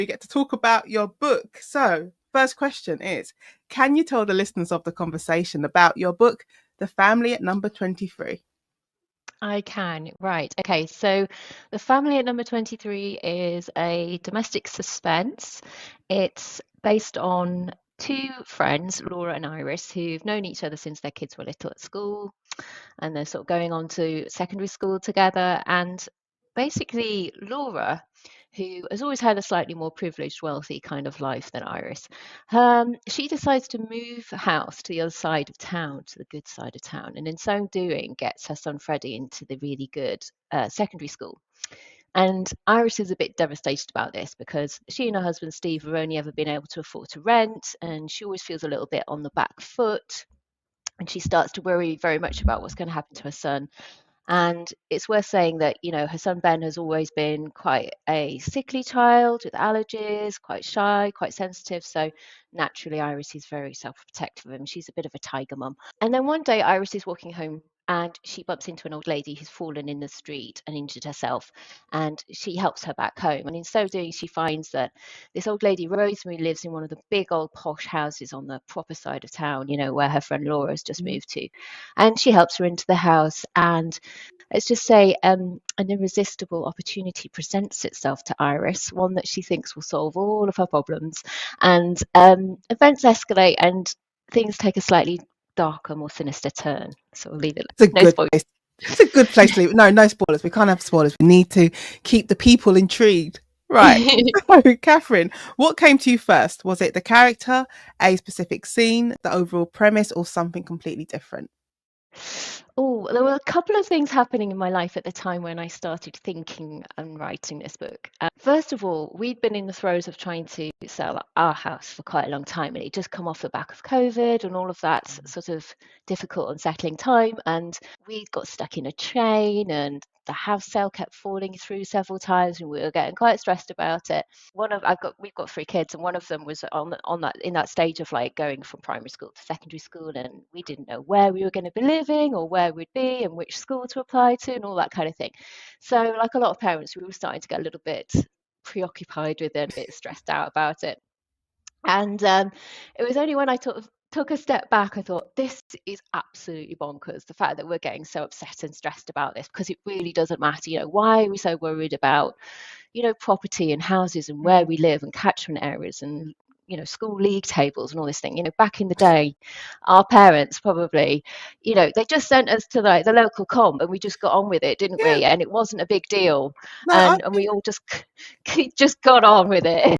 We get to talk about your book. So, first question is, can you tell the listeners of the conversation about your book, The Family at Number 23? I can. Right. Okay. So The Family at Number 23 is a domestic suspense. It's based on two friends, Laura and Iris, who've known each other since their kids were little at school, and they're sort of going on to secondary school together. And basically, Laura, who has always had a slightly more privileged, wealthy kind of life than Iris, she decides to move house to the other side of town, to the good side of town, and in so doing, gets her son Freddie into the really good secondary school. And Iris is a bit devastated about this because she and her husband Steve have only ever been able to afford to rent, and she always feels a little bit on the back foot. And she starts to worry very much about what's going to happen to her son. And it's worth saying that, her son Ben has always been quite a sickly child with allergies, quite shy, quite sensitive. So naturally, Iris is very self-protective of him. She's a bit of a tiger mum. And then one day, Iris is walking home and she bumps into an old lady who's fallen in the street and injured herself. And she helps her back home. And in so doing, she finds that this old lady, Rosemary, lives in one of the big old posh houses on the proper side of town, where her friend Laura has just moved to. And she helps her into the house. And let's just say an irresistible opportunity presents itself to Iris, one that she thinks will solve all of her problems. And events escalate and things take a slightly darker, more sinister turn. So we'll leave it. It's a No good spoilers. place. It's a good place to leave. No spoilers. We can't have spoilers. We need to keep the people intrigued. Right. So, Kathryn, what came to you first? Was it the character, a specific scene, the overall premise, or something completely different? Oh, there were a couple of things happening in my life at the time when I started thinking and writing this book. First of all, we'd been in the throes of trying to sell our house for quite a long time, and it just come off the back of COVID and all of that sort of difficult, unsettling time. And we got stuck in a chain, and the house sale kept falling through several times, and we were getting quite stressed about it. We've got three kids, and one of them was on that in that stage of like going from primary school to secondary school, and we didn't know where we were going to be living or where we'd be and which school to apply to and all that kind of thing. So like a lot of parents, we were starting to get a little bit preoccupied with it, a bit stressed out about it. And it was only when I took a step back, I thought, this is absolutely bonkers. The fact that we're getting so upset and stressed about this, because it really doesn't matter. Why are we so worried about, property and houses and where we live and catchment areas and, school league tables and all this thing. Back in the day, our parents probably, they just sent us to the local comp and we just got on with it, didn't Yeah. we? And it wasn't a big deal. No, And we all just got on with it.